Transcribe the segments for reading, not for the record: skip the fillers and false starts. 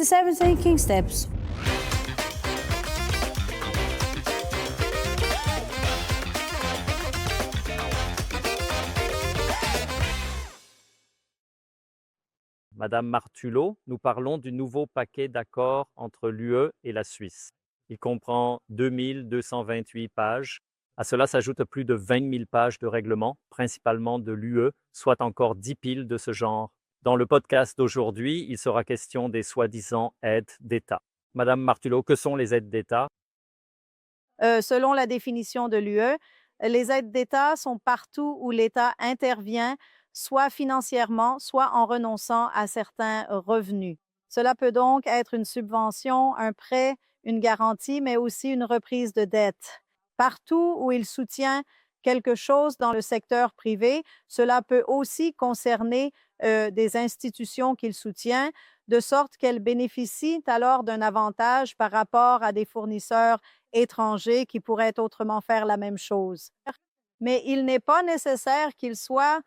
The 7 Thinking Steps. Madame Martulot, nous parlons du nouveau paquet d'accords entre l'UE et la Suisse. Il comprend 2228 pages. À cela s'ajoutent plus de 20 000 pages de règlements, principalement de l'UE, soit encore 10 piles de ce genre. Dans le podcast d'aujourd'hui, il sera question des soi-disant aides d'État. Madame Martulot, que sont les aides d'État? Selon la définition de l'UE, les aides d'État sont partout où l'État intervient, soit financièrement, soit en renonçant à certains revenus. Cela peut donc être une subvention, un prêt, une garantie, mais aussi une reprise de dette. Partout où il soutient quelque chose dans le secteur privé, cela peut aussi concerner des institutions qu'il soutient, de sorte qu'elles bénéficient alors d'un avantage par rapport à des fournisseurs étrangers qui pourraient autrement faire la même chose. Mais il n'est pas nécessaire qu'ils soient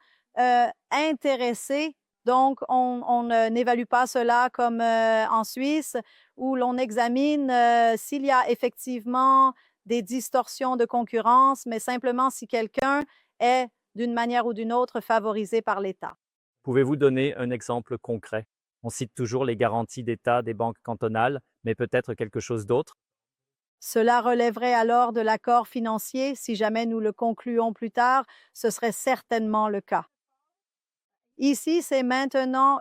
intéressés. Donc, on n'évalue pas cela comme en Suisse, où l'on examine s'il y a effectivement des distorsions de concurrence, mais simplement si quelqu'un est d'une manière ou d'une autre favorisé par l'État. Pouvez-vous donner un exemple concret? On cite toujours les garanties d'État des banques cantonales, mais peut-être quelque chose d'autre? Cela relèverait alors de l'accord financier. Si jamais nous le concluons plus tard, ce serait certainement le cas. Ici, c'est maintenant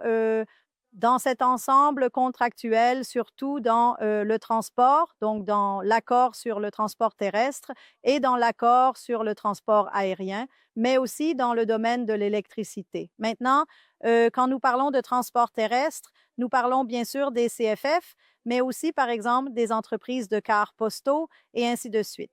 dans cet ensemble contractuel, surtout dans le transport, donc dans l'accord sur le transport terrestre et dans l'accord sur le transport aérien, mais aussi dans le domaine de l'électricité. Maintenant, quand nous parlons de transport terrestre, nous parlons bien sûr des CFF, mais aussi, par exemple, des entreprises de cars postaux et ainsi de suite.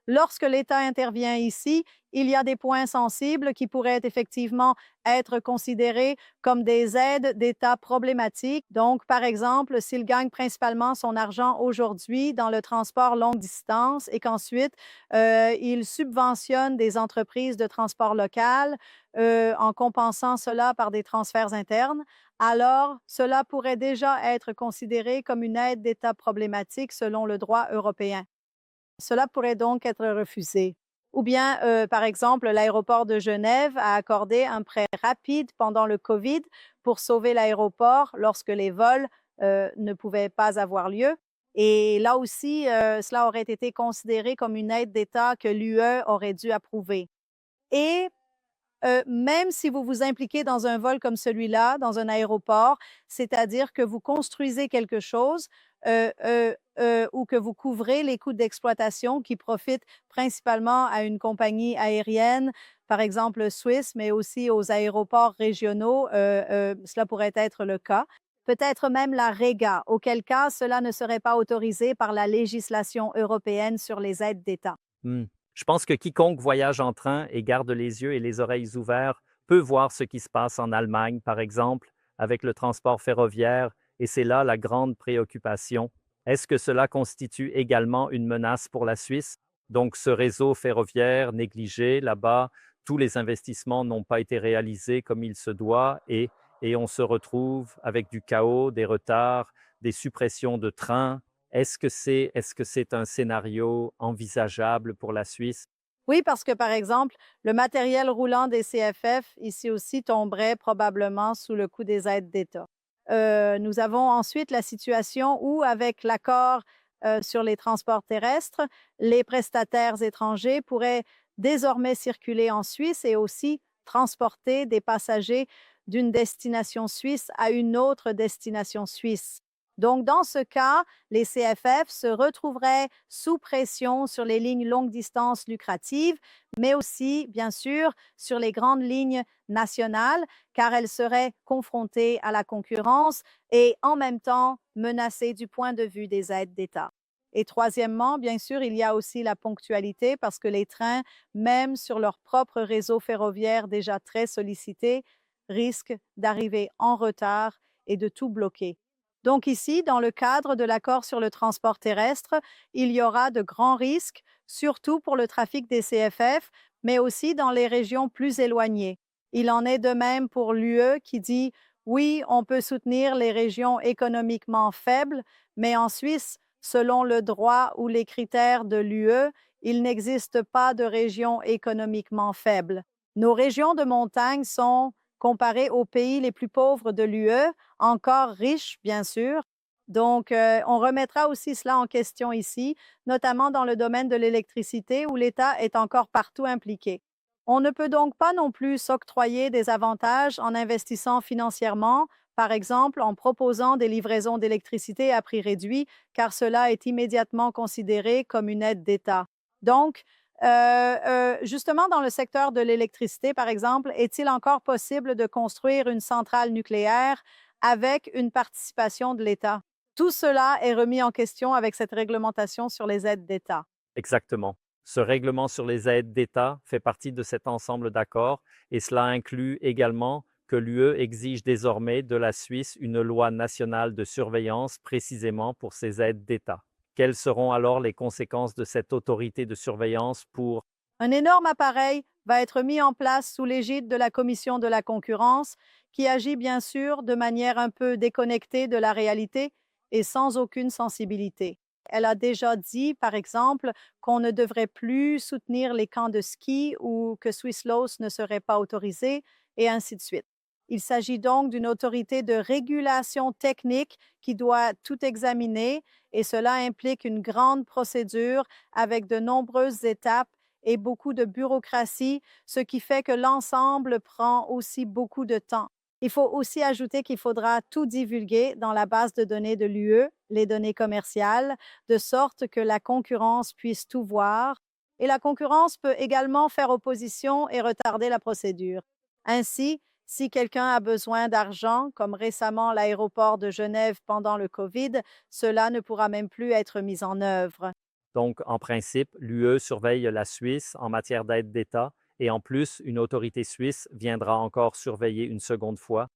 Lorsque l'État intervient ici, il y a des points sensibles qui pourraient effectivement être considérés comme des aides d'État problématiques. Donc, par exemple, s'il gagne principalement son argent aujourd'hui dans le transport longue distance et qu'ensuite, il subventionne des entreprises de transport local en compensant cela par des transferts internes, alors cela pourrait déjà être considéré comme une aide d'État problématique selon le droit européen. Cela pourrait donc être refusé. Ou bien, par exemple, l'aéroport de Genève a accordé un prêt rapide pendant le COVID pour sauver l'aéroport lorsque les vols ne pouvaient pas avoir lieu. Et là aussi, cela aurait été considéré comme une aide d'État que l'UE aurait dû approuver. Et même si vous vous impliquez dans un vol comme celui-là, dans un aéroport, c'est-à-dire que vous construisez quelque chose ou que vous couvrez les coûts d'exploitation qui profitent principalement à une compagnie aérienne, par exemple Suisse, mais aussi aux aéroports régionaux, cela pourrait être le cas. Peut-être même la REGA, auquel cas cela ne serait pas autorisé par la législation européenne sur les aides d'État. Je pense que quiconque voyage en train et garde les yeux et les oreilles ouverts peut voir ce qui se passe en Allemagne, par exemple, avec le transport ferroviaire, et c'est là la grande préoccupation. Est-ce que cela constitue également une menace pour la Suisse? Donc, ce réseau ferroviaire négligé là-bas, tous les investissements n'ont pas été réalisés comme il se doit et on se retrouve avec du chaos, des retards, des suppressions de trains. Est-ce que c'est un scénario envisageable pour la Suisse? Oui, parce que, par exemple, le matériel roulant des CFF, ici aussi, tomberait probablement sous le coup des aides d'État. Nous avons ensuite la situation où, avec l'accord sur les transports terrestres, les prestataires étrangers pourraient désormais circuler en Suisse et aussi transporter des passagers d'une destination suisse à une autre destination suisse. Donc, dans ce cas, les CFF se retrouveraient sous pression sur les lignes longue distance lucratives, mais aussi, bien sûr, sur les grandes lignes nationales, car elles seraient confrontées à la concurrence et en même temps menacées du point de vue des aides d'État. Et troisièmement, bien sûr, il y a aussi la ponctualité parce que les trains, même sur leur propre réseau ferroviaire déjà très sollicité, risquent d'arriver en retard et de tout bloquer. Donc ici, dans le cadre de l'accord sur le transport terrestre, il y aura de grands risques, surtout pour le trafic des CFF, mais aussi dans les régions plus éloignées. Il en est de même pour l'UE qui dit Oui, on peut soutenir les régions économiquement faibles, mais en Suisse, selon le droit ou les critères de l'UE, il n'existe pas de région économiquement faible. Nos régions de montagne sont, comparées aux pays les plus pauvres de l'UE, encore riches, bien sûr. Donc, on remettra aussi cela en question ici, notamment dans le domaine de l'électricité où l'État est encore partout impliqué. On ne peut donc pas non plus s'octroyer des avantages en investissant financièrement, par exemple en proposant des livraisons d'électricité à prix réduit, car cela est immédiatement considéré comme une aide d'État. Donc, justement, dans le secteur de l'électricité, par exemple, est-il encore possible de construire une centrale nucléaire avec une participation de l'État? Tout cela est remis en question avec cette réglementation sur les aides d'État. Exactement. Ce règlement sur les aides d'État fait partie de cet ensemble d'accords et cela inclut également que l'UE exige désormais de la Suisse une loi nationale de surveillance précisément pour ces aides d'État. Quelles seront alors les conséquences de cette autorité de surveillance pour... Un énorme appareil va être mis en place sous l'égide de la Commission de la concurrence, qui agit bien sûr de manière un peu déconnectée de la réalité et sans aucune sensibilité. Elle a déjà dit, par exemple, qu'on ne devrait plus soutenir les camps de ski ou que Swisslos ne serait pas autorisé, et ainsi de suite. Il s'agit donc d'une autorité de régulation technique qui doit tout examiner, et cela implique une grande procédure avec de nombreuses étapes et beaucoup de bureaucratie, ce qui fait que l'ensemble prend aussi beaucoup de temps. Il faut aussi ajouter qu'il faudra tout divulguer dans la base de données de l'UE, les données commerciales, de sorte que la concurrence puisse tout voir. Et la concurrence peut également faire opposition et retarder la procédure. Ainsi, si quelqu'un a besoin d'argent, comme récemment l'aéroport de Genève pendant le COVID, cela ne pourra même plus être mis en œuvre. Donc, en principe, l'UE surveille la Suisse en matière d'aide d'État et en plus, une autorité suisse viendra encore surveiller une seconde fois.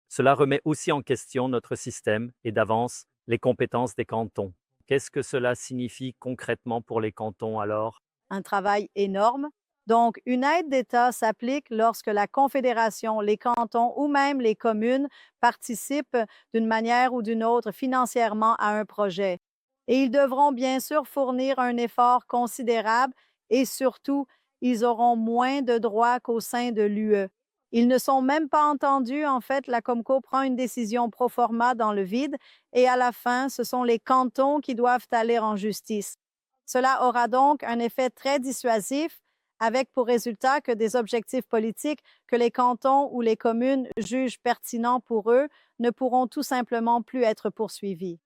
Cela remet aussi en question notre système et d'avance les compétences des cantons. Qu'est-ce que cela signifie concrètement pour les cantons alors? Un travail énorme. Donc, une aide d'État s'applique lorsque la Confédération, les cantons ou même les communes participent d'une manière ou d'une autre financièrement à un projet. Et ils devront bien sûr fournir un effort considérable et surtout, ils auront moins de droits qu'au sein de l'UE. Ils ne sont même pas entendus. En fait, la Comco prend une décision pro forma dans le vide et à la fin, ce sont les cantons qui doivent aller en justice. Cela aura donc un effet très dissuasif avec pour résultat que des objectifs politiques que les cantons ou les communes jugent pertinents pour eux ne pourront tout simplement plus être poursuivis.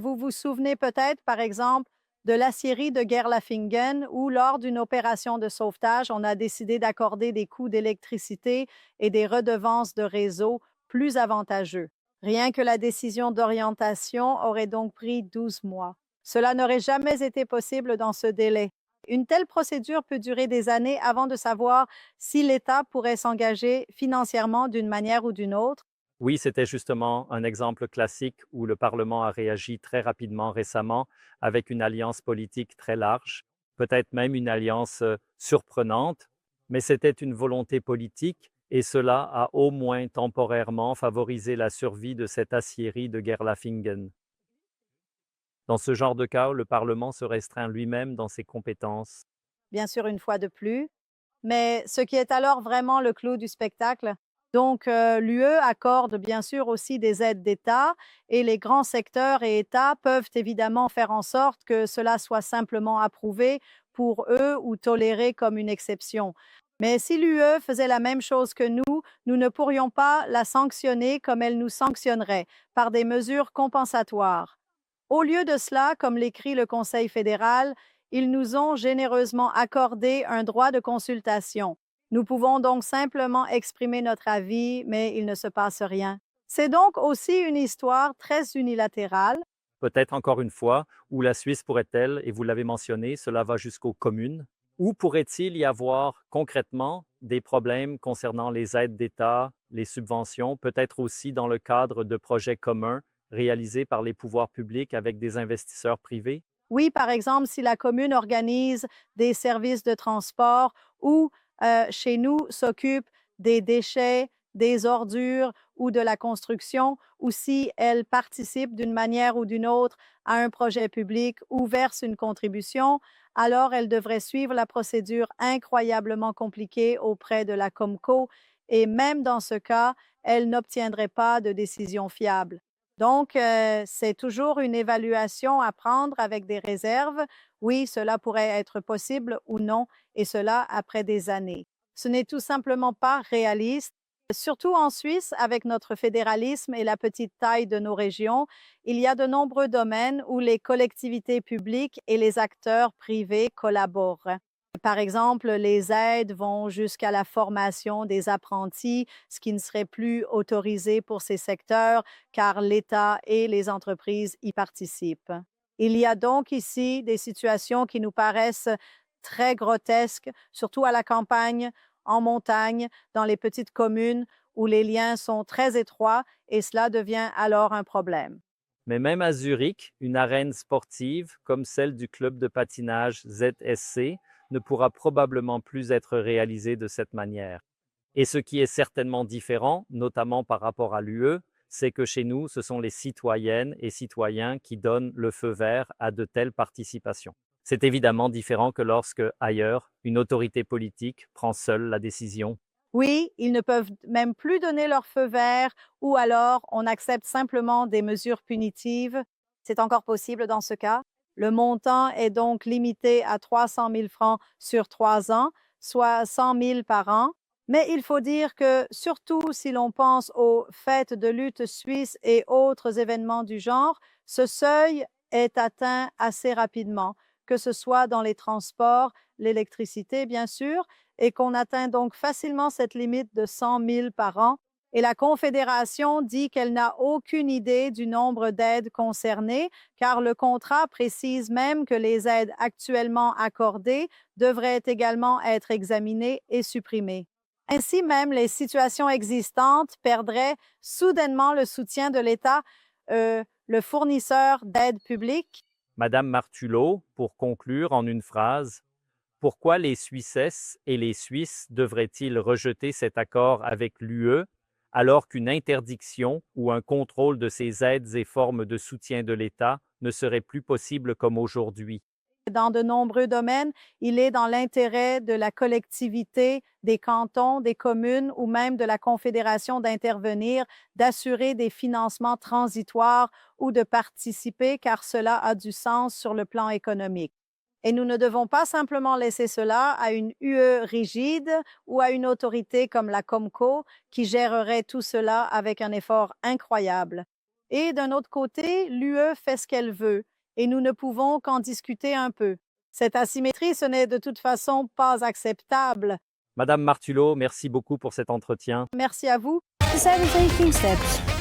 Vous vous souvenez peut-être, par exemple, de l'aciérie de Gerlafingen où, lors d'une opération de sauvetage, on a décidé d'accorder des coûts d'électricité et des redevances de réseau plus avantageux. Rien que la décision d'orientation aurait donc pris 12 mois. Cela n'aurait jamais été possible dans ce délai. Une telle procédure peut durer des années avant de savoir si l'État pourrait s'engager financièrement d'une manière ou d'une autre. Oui, c'était justement un exemple classique où le Parlement a réagi très rapidement récemment avec une alliance politique très large, peut-être même une alliance surprenante, mais c'était une volonté politique et cela a au moins temporairement favorisé la survie de cette aciérie de Gerlafingen. Dans ce genre de cas, le Parlement se restreint lui-même dans ses compétences. Bien sûr, une fois de plus. Mais ce qui est alors vraiment le clou du spectacle, donc l'UE accorde bien sûr aussi des aides d'État et les grands secteurs et États peuvent évidemment faire en sorte que cela soit simplement approuvé pour eux ou toléré comme une exception. Mais si l'UE faisait la même chose que nous ne pourrions pas la sanctionner comme elle nous sanctionnerait, par des mesures compensatoires. Au lieu de cela, comme l'écrit le Conseil fédéral, ils nous ont généreusement accordé un droit de consultation. Nous pouvons donc simplement exprimer notre avis, mais il ne se passe rien. C'est donc aussi une histoire très unilatérale. Peut-être encore une fois, où la Suisse pourrait-elle, et vous l'avez mentionné, cela va jusqu'aux communes, ou pourrait-il y avoir concrètement des problèmes concernant les aides d'État, les subventions, peut-être aussi dans le cadre de projets communs réalisés par les pouvoirs publics avec des investisseurs privés? Oui, par exemple, si la commune organise des services de transport ou chez nous s'occupe des déchets, des ordures ou de la construction, ou si elle participe d'une manière ou d'une autre à un projet public ou verse une contribution, alors elle devrait suivre la procédure incroyablement compliquée auprès de la Comco et même dans ce cas, elle n'obtiendrait pas de décision fiable. Donc, c'est toujours une évaluation à prendre avec des réserves. Oui, cela pourrait être possible ou non, et cela après des années. Ce n'est tout simplement pas réaliste. Surtout en Suisse, avec notre fédéralisme et la petite taille de nos régions, il y a de nombreux domaines où les collectivités publiques et les acteurs privés collaborent. Par exemple, les aides vont jusqu'à la formation des apprentis, ce qui ne serait plus autorisé pour ces secteurs car l'État et les entreprises y participent. Il y a donc ici des situations qui nous paraissent très grotesques, surtout à la campagne, en montagne, dans les petites communes où les liens sont très étroits et cela devient alors un problème. Mais même à Zurich, une arène sportive comme celle du club de patinage ZSC ne pourra probablement plus être réalisée de cette manière. Et ce qui est certainement différent, notamment par rapport à l'UE, c'est que chez nous, ce sont les citoyennes et citoyens qui donnent le feu vert à de telles participations. C'est évidemment différent que lorsque, ailleurs, une autorité politique prend seule la décision. Oui, ils ne peuvent même plus donner leur feu vert ou alors on accepte simplement des mesures punitives. C'est encore possible dans ce cas. Le montant est donc limité à 300 000 francs sur 3 ans, soit 100 000 par an. Mais il faut dire que, surtout si l'on pense aux fêtes de lutte suisses et autres événements du genre, ce seuil est atteint assez rapidement, que ce soit dans les transports, l'électricité bien sûr, et qu'on atteint donc facilement cette limite de 100 000 par an. Et la Confédération dit qu'elle n'a aucune idée du nombre d'aides concernées, car le contrat précise même que les aides actuellement accordées devraient également être examinées et supprimées. Ainsi même, les situations existantes perdraient soudainement le soutien de l'État, le fournisseur d'aide publique. Madame Martulot, pour conclure en une phrase, pourquoi les Suissesses et les Suisses devraient-ils rejeter cet accord avec l'UE alors qu'une interdiction ou un contrôle de ces aides et formes de soutien de l'État ne serait plus possible comme aujourd'hui? Dans de nombreux domaines, il est dans l'intérêt de la collectivité, des cantons, des communes ou même de la Confédération d'intervenir, d'assurer des financements transitoires ou de participer car cela a du sens sur le plan économique. Et nous ne devons pas simplement laisser cela à une UE rigide ou à une autorité comme la Comco qui gérerait tout cela avec un effort incroyable. Et d'un autre côté, l'UE fait ce qu'elle veut et nous ne pouvons qu'en discuter un peu. Cette asymétrie, ce n'est de toute façon pas acceptable. Madame Martulot, merci beaucoup pour cet entretien. Merci à vous. The 7 Thinking Steps.